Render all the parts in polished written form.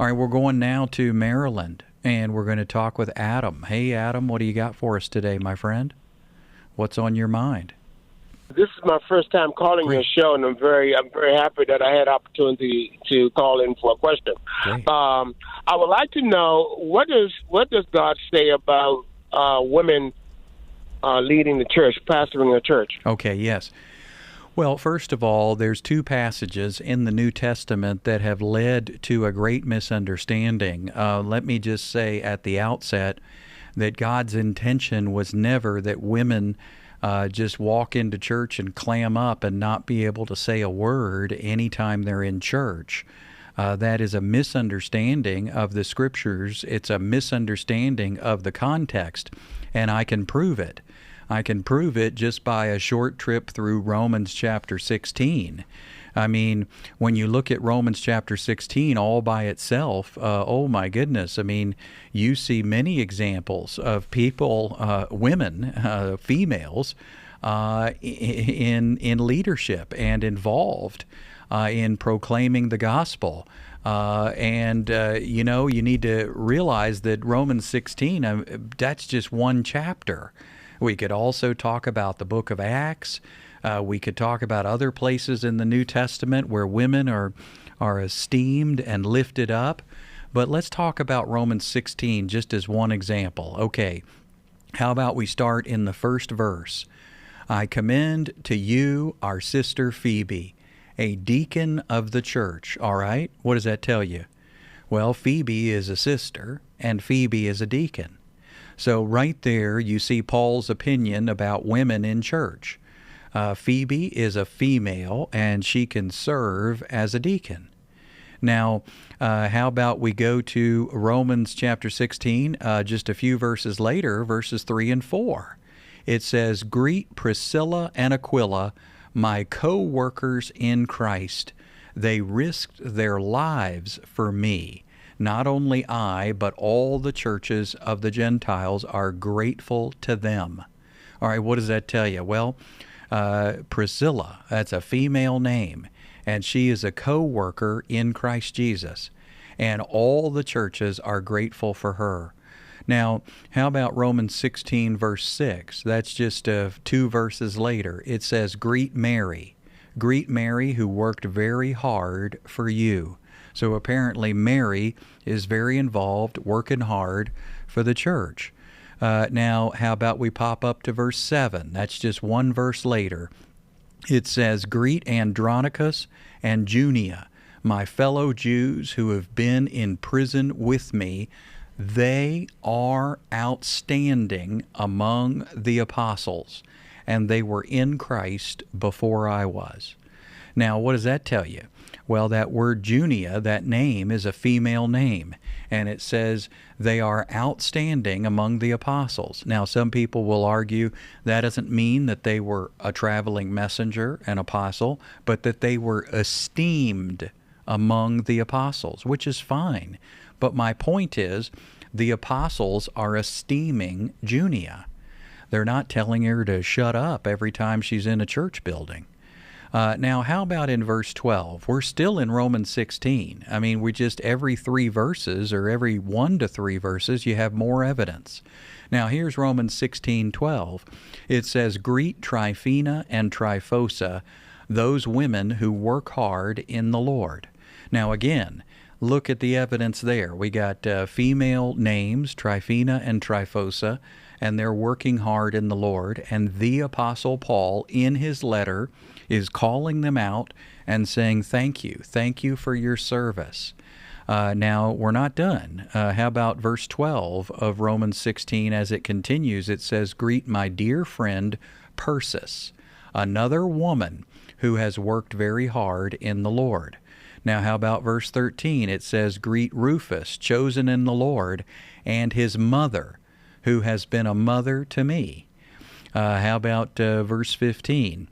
All right, we're going now to Maryland, and we're going to talk with Adam. Hey, Adam, what do you got for us today, my friend? What's on your mind? This is my first time calling your Great. show, and I'm very happy that I had opportunity to call in for a question. Great. I would like to know what does God say about women leading the church, pastoring the church? Okay, yes. Well, first of all, there's two passages in the New Testament that have led to a great misunderstanding. Let me just say at the outset that God's intention was never that women just walk into church and clam up and not be able to say a word anytime they're in church. That is a misunderstanding of the Scriptures. It's a misunderstanding of the context, and I can prove it. I can prove it just by a short trip through Romans chapter 16. I mean, when you look at Romans chapter 16 all by itself, oh my goodness, I mean, you see many examples of people, women, females, in leadership and involved in proclaiming the gospel. You need to realize that Romans 16, that's just one chapter. We could also talk about the book of Acts. We could talk about other places in the New Testament where women are esteemed and lifted up. But let's talk about Romans 16 just as one example. Okay, how about we start in the first verse? I commend to you our sister Phoebe, a deacon of the church. All right, what does that tell you? Well, Phoebe is a sister, and Phoebe is a deacon. So right there, you see Paul's opinion about women in church. Phoebe is a female, and she can serve as a deacon. Now, how about we go to Romans chapter 16, just a few verses later, verses 3 and 4. It says, greet Priscilla and Aquila, my co-workers in Christ. They risked their lives for me. Not only I, but all the churches of the Gentiles are grateful to them. All right, what does that tell you? Well, Priscilla, that's a female name, and she is a co-worker in Christ Jesus, and all the churches are grateful for her. Now, how about Romans 16, verse 6? That's just 2 verses later. It says, greet Mary. Greet Mary who worked very hard for you. So apparently Mary is very involved, working hard for the church. Now, how about we pop up to verse 7? That's just one verse later. It says, greet Andronicus and Junia, my fellow Jews who have been in prison with me. They are outstanding among the apostles, and they were in Christ before I was. Now, what does that tell you? Well, that word Junia, that name, is a female name, and it says they are outstanding among the apostles. Now, some people will argue that doesn't mean that they were a traveling messenger, an apostle, but that they were esteemed among the apostles, which is fine. But my point is, the apostles are esteeming Junia. They're not telling her to shut up every time she's in a church building. Now, how about in verse 12? We're still in Romans 16. I mean, we just every 3 verses or every 1 to 3 verses, you have more evidence. Now, here's Romans 16:12. It says, greet Tryphena and Tryphosa, those women who work hard in the Lord. Now, again, look at the evidence there. We got female names, Tryphena and Tryphosa, and they're working hard in the Lord. And the Apostle Paul, in his letter, is calling them out and saying, thank you for your service. Now, we're not done. How about verse 12 of Romans 16 as it continues? It says, greet my dear friend Persis, another woman who has worked very hard in the Lord. Now, how about verse 13? It says, greet Rufus, chosen in the Lord, and his mother, who has been a mother to me. How about verse 15?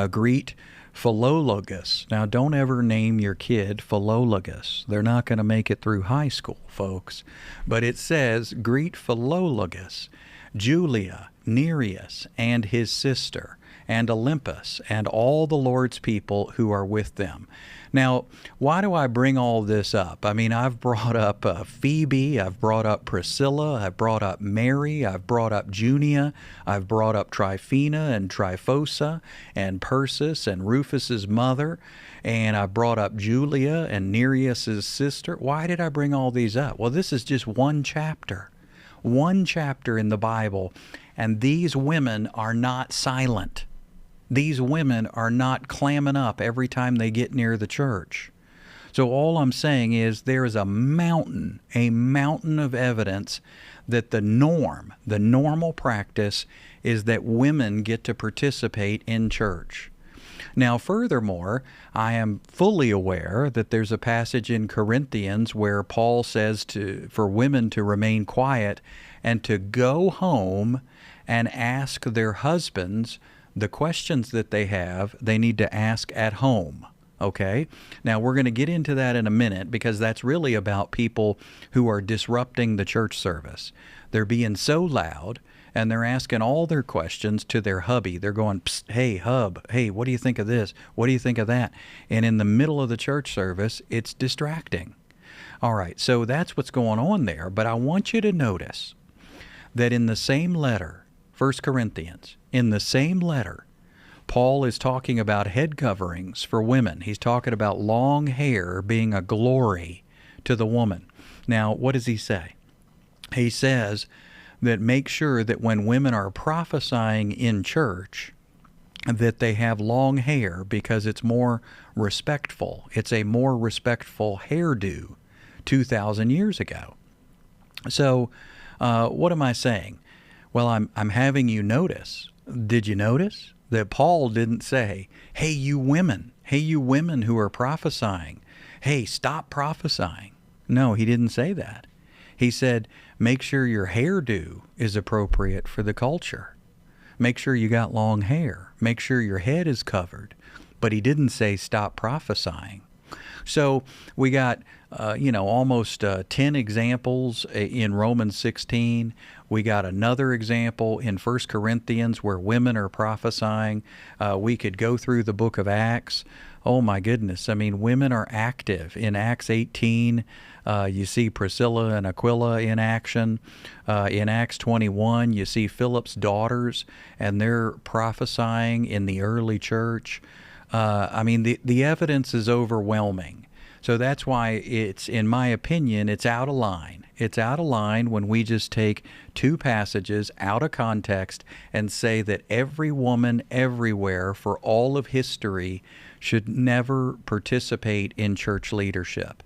Greet Philologus. Now, don't ever name your kid Philologus. They're not going to make it through high school, folks. But it says, greet Philologus, Julia, Nereus, and his sister, and Olympus, and all the Lord's people who are with them. Now, why do I bring all this up? I mean, I've brought up Phoebe, I've brought up Priscilla, I've brought up Mary, I've brought up Junia, I've brought up Tryphena and Tryphosa and Persis and Rufus's mother, and I brought up Julia and Nereus's sister. Why did I bring all these up? Well, this is just one chapter in the Bible, and these women are not silent. These women are not clamming up every time they get near the church. So all I'm saying is there is a mountain of evidence that the normal practice is that women get to participate in church. Now, furthermore, I am fully aware that there's a passage in Corinthians where Paul says for women to remain quiet and to go home and ask their husbands the questions that they need to ask at home. Okay? Now, we're going to get into that in a minute because that's really about people who are disrupting the church service. They're being so loud and they're asking all their questions to their hubby. They're going, "Psst, hey, hub, hey, what do you think of this? What do you think of that?" And in the middle of the church service, it's distracting. All right, so that's what's going on there. But I want you to notice that in the same letter, 1 Corinthians, in the same letter, Paul is talking about head coverings for women. He's talking about long hair being a glory to the woman. Now, what does he say? He says that make sure that when women are prophesying in church, that they have long hair because it's more respectful. It's a more respectful hairdo 2,000 years ago. So what am I saying? Well, I'm having you notice. Did you notice that Paul didn't say, hey, you women who are prophesying, hey, stop prophesying. No, he didn't say that. He said, make sure your hairdo is appropriate for the culture. Make sure you got long hair. Make sure your head is covered. But he didn't say stop prophesying. So we got, almost 10 examples in Romans 16. We got another example in 1 Corinthians where women are prophesying. We could go through the book of Acts. Oh, my goodness. I mean, women are active. In Acts 18, you see Priscilla and Aquila in action. In Acts 21, you see Philip's daughters, and they're prophesying in the early church. The evidence is overwhelming. So that's why in my opinion, it's out of line. It's out of line when we just take two passages out of context and say that every woman everywhere for all of history should never participate in church leadership.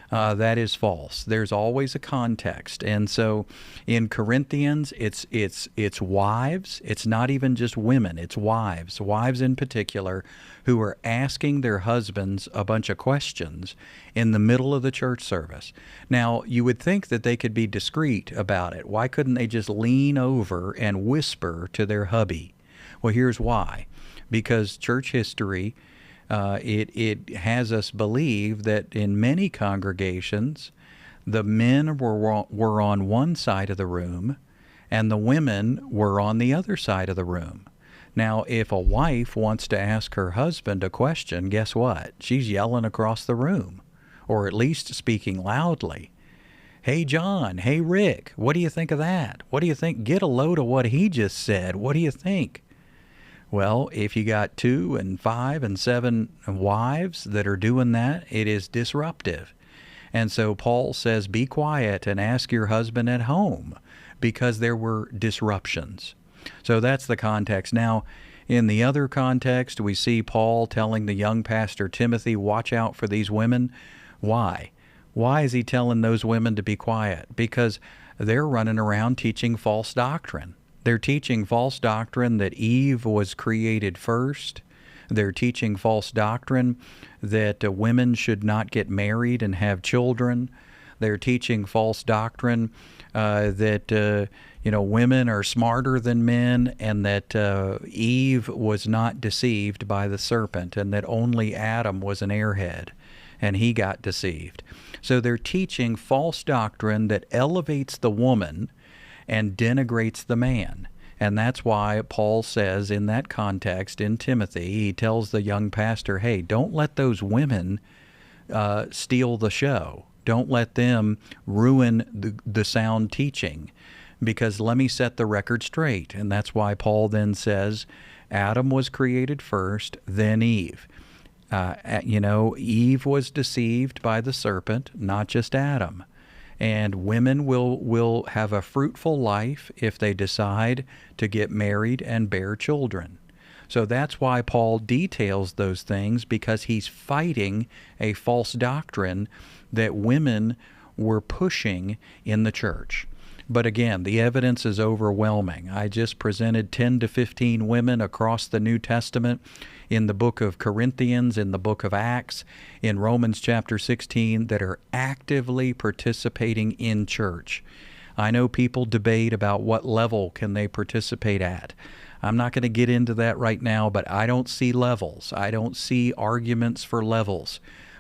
That is false. There's always a context. And so in Corinthians, it's wives. It's not even just women. It's wives in particular, who are asking their husbands a bunch of questions in the middle of the church service. Now, you would think that they could be discreet about it. Why couldn't they just lean over and whisper to their hubby? Well, here's why. Because church history, it has us believe that in many congregations, the men were on one side of the room and the women were on the other side of the room. Now, if a wife wants to ask her husband a question, guess what? She's yelling across the room, or at least speaking loudly. Hey, John. Hey, Rick. What do you think of that? What do you think? Get a load of what he just said. What do you think? Well, if you got 2 and 5 and 7 wives that are doing that, it is disruptive. And so Paul says, be quiet and ask your husband at home, because there were disruptions. So that's the context. Now, in the other context, we see Paul telling the young pastor Timothy, watch out for these women. Why? Why is he telling those women to be quiet? Because they're running around teaching false doctrine. They're teaching false doctrine that Eve was created first. They're teaching false doctrine that women should not get married and have children. They're teaching false doctrine that women are smarter than men, and that Eve was not deceived by the serpent, and that only Adam was an airhead, and he got deceived. So they're teaching false doctrine that elevates the woman and denigrates the man. And that's why Paul says in that context in Timothy, he tells the young pastor, hey, don't let those women steal the show. Don't let them ruin the sound teaching, because let me set the record straight. And that's why Paul then says Adam was created first, then Eve. Eve was deceived by the serpent, not just Adam. And women will have a fruitful life if they decide to get married and bear children. So that's why Paul details those things, because he's fighting a false doctrine that women were pushing in the church. But again, the evidence is overwhelming. I just presented 10 to 15 women across the New Testament, in the book of Corinthians, in the book of Acts, in Romans chapter 16, that are actively participating in church. I know people debate about what level can they participate at. I'm not going to get into that right now, but I don't see levels. I don't see arguments for levels.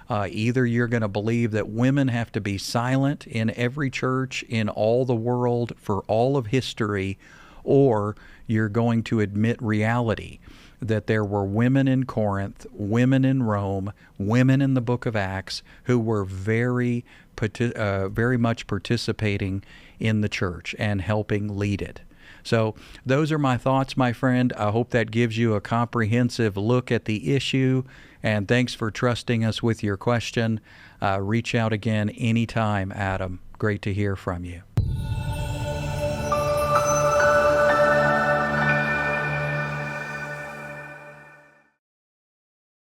Either you're going to believe that women have to be silent in every church in all the world for all of history, or you're going to admit reality, that there were women in Corinth, women in Rome, women in the book of Acts who were very much participating in the church and helping lead it. So those are my thoughts, my friend. I hope that gives you a comprehensive look at the issue, and thanks for trusting us with your question. Reach out again anytime, Adam. Great to hear from you.